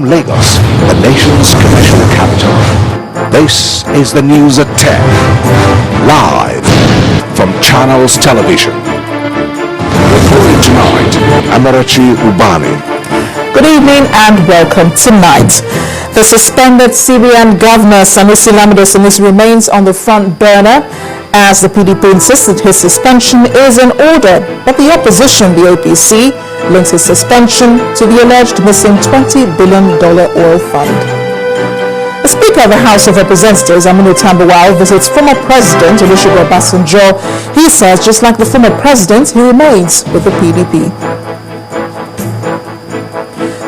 From Lagos, the nation's commercial capital, this is the news at 10, live from Channels Television. Reporting tonight, Amarachi Ubani. Good evening and welcome tonight. The suspended CBN Governor Sanusi remains on the front burner as the PDP insisted his suspension is in order, but the opposition, the APC, links his suspension to the alleged missing $20 billion oil fund. The Speaker of the House of Representatives, Aminu Tambuwal, visits former President Olusegun Obasanjo. He says, just like the former president, he remains with the PDP.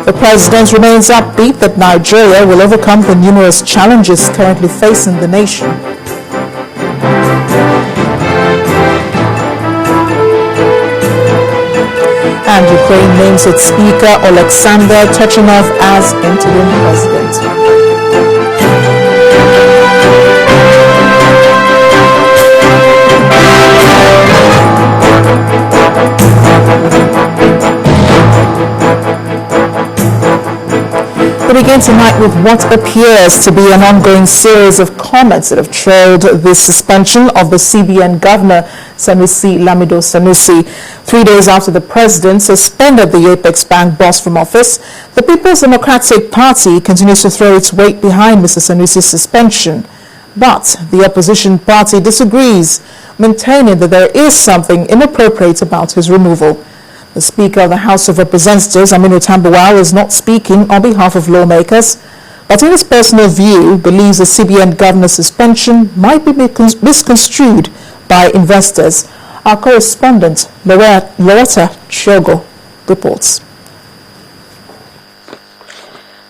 The President remains upbeat that Nigeria will overcome the numerous challenges currently facing the nation. And Ukraine names its Speaker Alexander Turchinov as interim president. We begin tonight with what appears to be an ongoing series of comments that have trailed the suspension of the CBN Governor Sanusi Lamido Sanusi. 3 days after the president suspended the Apex Bank boss from office, the People's Democratic Party continues to throw its weight behind Mr. Sanusi's suspension. But the opposition party disagrees, maintaining that there is something inappropriate about his removal. The Speaker of the House of Representatives, Aminu Tambuwal, is not speaking on behalf of lawmakers, but in his personal view, believes the CBN governor's suspension might be misconstrued by investors. Our correspondent, Loretta Chogo, reports.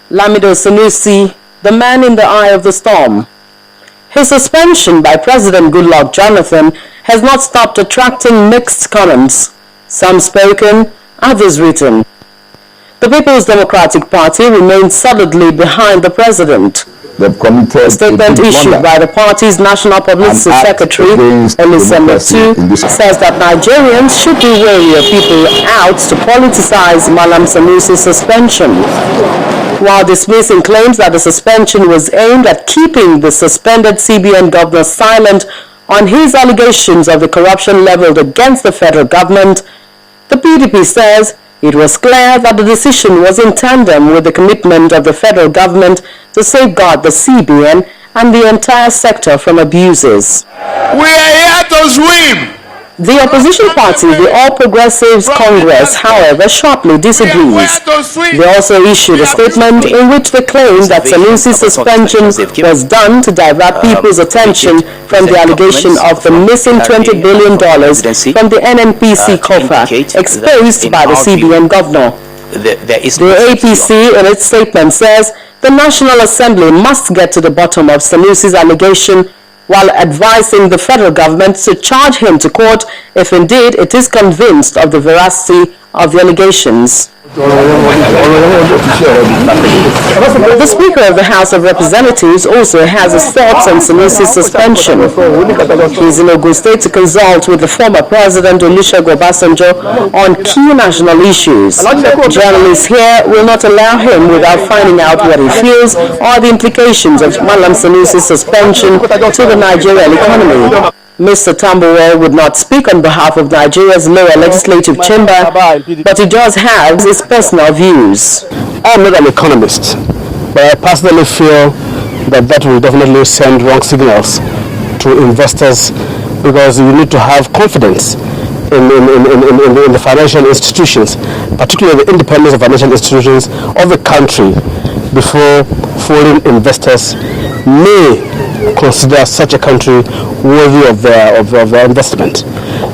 Lamido Sanusi, the man in the eye of the storm. His suspension by President Goodluck Jonathan has not stopped attracting mixed comments. Some spoken, others written. The People's Democratic Party remains solidly behind the president. A statement issued by the party's National Publicity Secretary, Elisa Metu, says that Nigerians should be wary of people out to politicize Malam Sanusi's suspension, while dismissing claims that the suspension was aimed at keeping the suspended CBN governor silent on his allegations of the corruption leveled against the federal government. The PDP says it was clear that the decision was in tandem with the commitment of the federal government to safeguard the CBN and the entire sector from abuses. We are here to swim! The opposition party, the All Progressives Congress, however, sharply disagrees. They also issued a statement in which they claimed that Sanusi's suspension was done to divert people's attention from the allegation of the missing $20 billion from the NNPC coffer exposed by the CBN governor. The APC, in its statement, says the National Assembly must get to the bottom of Sanusi's allegation, while advising the federal government to charge him to court if indeed it is convinced of the veracity of the allegations. The Speaker of the House of Representatives also has his thoughts on Sanusi's suspension. He is in Ogun State to consult with the former President Olusegun Obasanjo on key national issues. Journalists here will not allow him without finding out what he feels or the implications of Malam Sanusi's suspension to the Nigerian economy. Mr. Tambuwal would not speak on behalf of Nigeria's lower legislative chamber, but he does have his personal views. I'm not an economist, but I personally feel that will definitely send wrong signals to investors, because you need to have confidence in the financial institutions, particularly the independence of financial institutions of the country, before foreign investors may consider such a country worthy of their investment.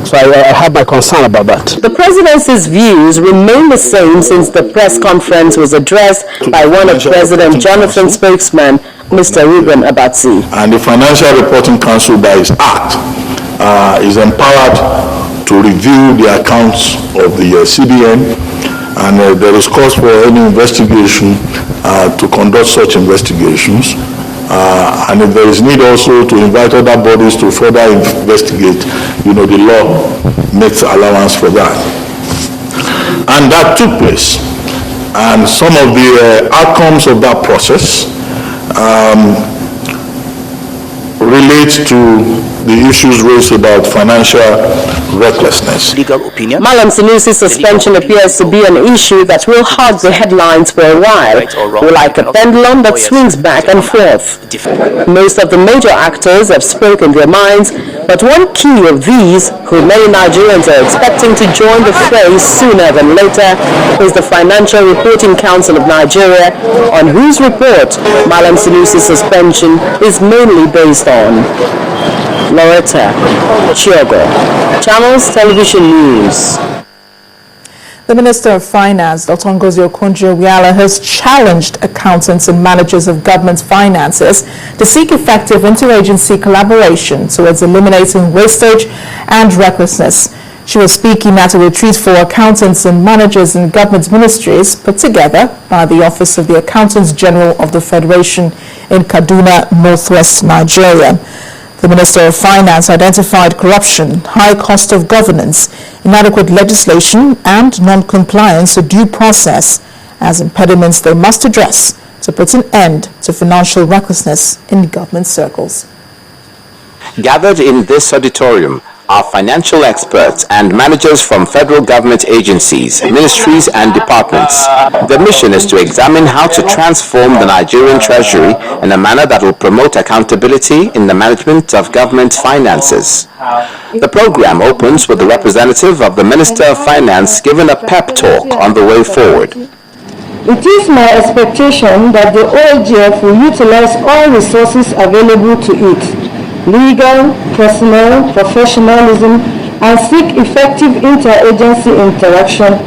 So I have my concern about that. The presidency's views remain the same since the press conference was addressed by one of President Jonathan's spokesmen, Mr. Ruben Abatsi. And the Financial Reporting Council, by its act, is empowered to review the accounts of the CBN, and there is cause for any investigation to conduct such investigations. And if there is need also to invite other bodies to further investigate, the law makes allowance for that. And that took place. And some of the outcomes of that process relate to the issues raised about financial recklessness. Legal opinion. Malam Sanusi's suspension appears to be an issue that will hog the headlines for a while, like a pendulum that swings back and forth. Most of the major actors have spoken their minds, but one key of these, who many Nigerians are expecting to join the fray sooner than later, is the Financial Reporting Council of Nigeria, on whose report Malam Sanusi's suspension is mainly based on. Loretta Chiogo, Channels Television News. The Minister of Finance, Dr. Ngozi Okonjo-Iweala, has challenged accountants and managers of government finances to seek effective interagency collaboration towards eliminating wastage and recklessness. She was speaking at a retreat for accountants and managers in government ministries put together by the Office of the Accountants General of the Federation in Kaduna, Northwest Nigeria. The Minister of Finance identified corruption, high cost of governance, inadequate legislation, and non-compliance to due process as impediments they must address to put an end to financial recklessness in government circles. Gathered in this auditorium are financial experts and managers from federal government agencies, ministries and departments. The mission is to examine how to transform the Nigerian Treasury in a manner that will promote accountability in the management of government finances. The program opens with the representative of the Minister of Finance giving a pep talk on the way forward. It is my expectation that the OAGF will utilize all resources available to it, legal, personnel, professionalism, and seek effective interagency interaction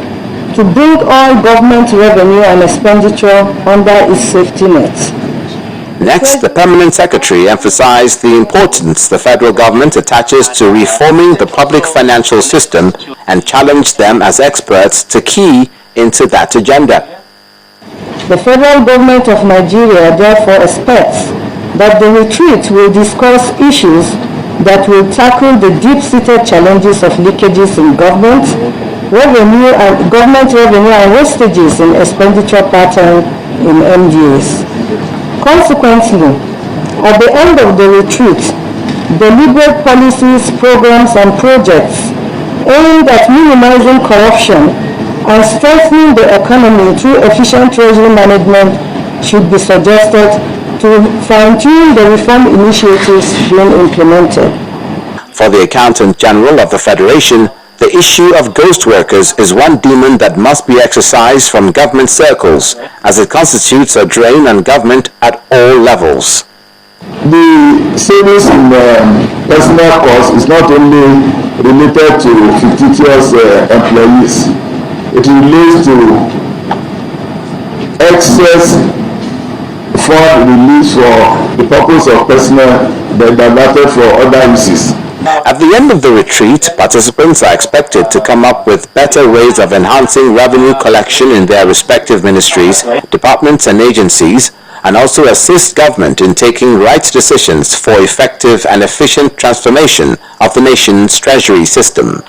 to bring all government revenue and expenditure under its safety net. Next, the Permanent Secretary emphasized the importance the federal government attaches to reforming the public financial system and challenged them as experts to key into that agenda. The federal government of Nigeria therefore expects that the retreat will discuss issues that will tackle the deep-seated challenges of leakages in government revenue and wastages in expenditure pattern in MDAs. Consequently, at the end of the retreat, deliberate policies, programs, and projects aimed at minimizing corruption and strengthening the economy through efficient treasury management should be suggested to fine-tune the reform initiatives being implemented. For the Accountant General of the Federation, the issue of ghost workers is one demon that must be exorcised from government circles, as it constitutes a drain on government at all levels. The savings in personal costs is not only related to fictitious employees, it relates to excess fund released for the purpose of personnel that diverted for other uses. At the end of the retreat, participants are expected to come up with better ways of enhancing revenue collection in their respective ministries, departments and agencies, and also assist government in taking right decisions for effective and efficient transformation of the nation's treasury system.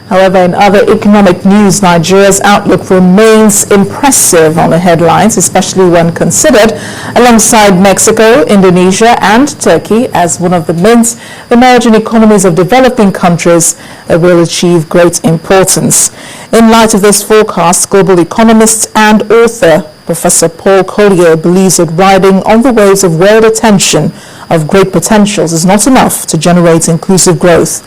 However, in other economic news, Nigeria's outlook remains impressive on the headlines, especially when considered alongside Mexico, Indonesia and Turkey as one of the mints emerging economies of developing countries that will achieve great importance. In light of this forecast, global economist and author Professor Paul Collier believes that riding on the waves of world attention of great potentials is not enough to generate inclusive growth.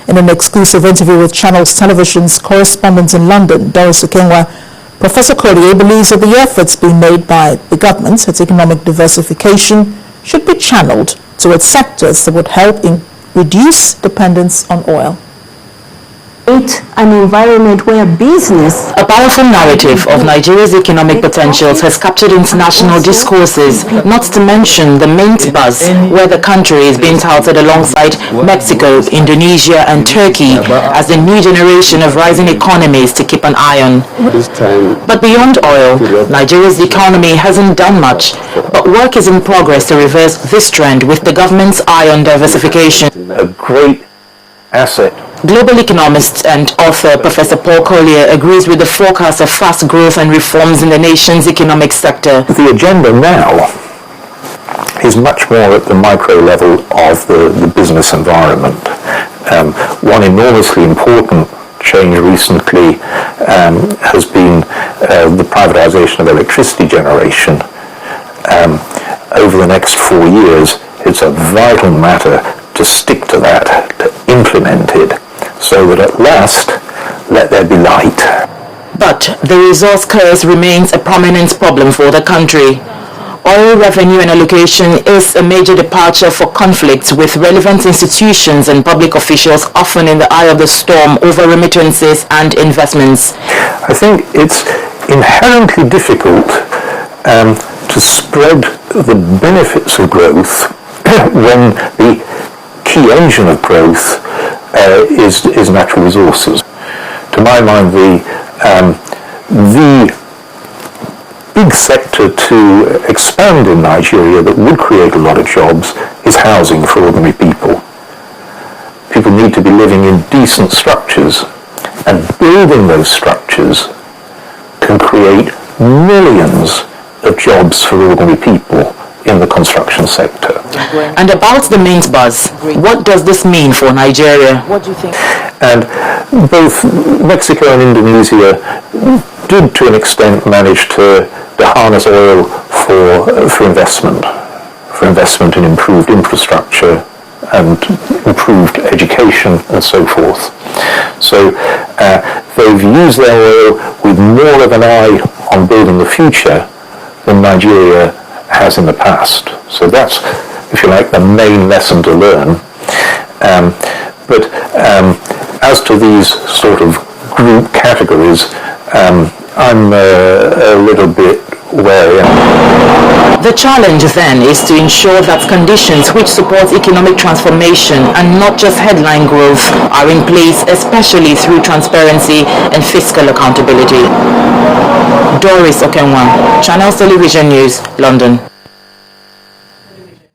In an exclusive interview with Channels Television's correspondent in London, Doris Okenwa, Professor Collier believes that the efforts being made by the government at economic diversification should be channeled towards sectors that would help reduce dependence on oil. An environment where business... A powerful narrative of Nigeria's economic potentials has captured international discourses, not to mention the mint buzz where the country is being touted alongside Mexico, Indonesia and Turkey as the new generation of rising economies to keep an eye on. But beyond oil, Nigeria's economy hasn't done much, but work is in progress to reverse this trend with the government's eye on diversification. A great asset Global economist and author Professor Paul Collier agrees with the forecast of fast growth and reforms in the nation's economic sector. The agenda now is much more at the micro level of the business environment. One enormously important change recently has been the privatization of electricity generation. Over the next 4 years, it's a vital matter to stick to that, to implement it, so that at last, let there be light. But the resource curse remains a prominent problem for the country. Oil revenue and allocation is a major departure for conflicts with relevant institutions and public officials often in the eye of the storm over remittances and investments. I think it's inherently difficult to spread the benefits of growth when the key engine of growth is natural resources. To my mind, the big sector to expand in Nigeria that would create a lot of jobs is housing for ordinary people. People need to be living in decent structures, and building those structures can create millions of jobs for ordinary people in the construction sector. And about the mint buzz, what does this mean for Nigeria? What do you think? And both Mexico and Indonesia did to an extent manage to harness oil for investment in improved infrastructure and improved education and so forth. So they've used their oil with more of an eye on building the future than Nigeria has in the past. So that's, if you like, the main lesson to learn. But as to these sort of group categories, I'm a little bit wary. The challenge then is to ensure that conditions which support economic transformation and not just headline growth are in place, especially through transparency and fiscal accountability. Doris Okenwa, Channels Television News, London.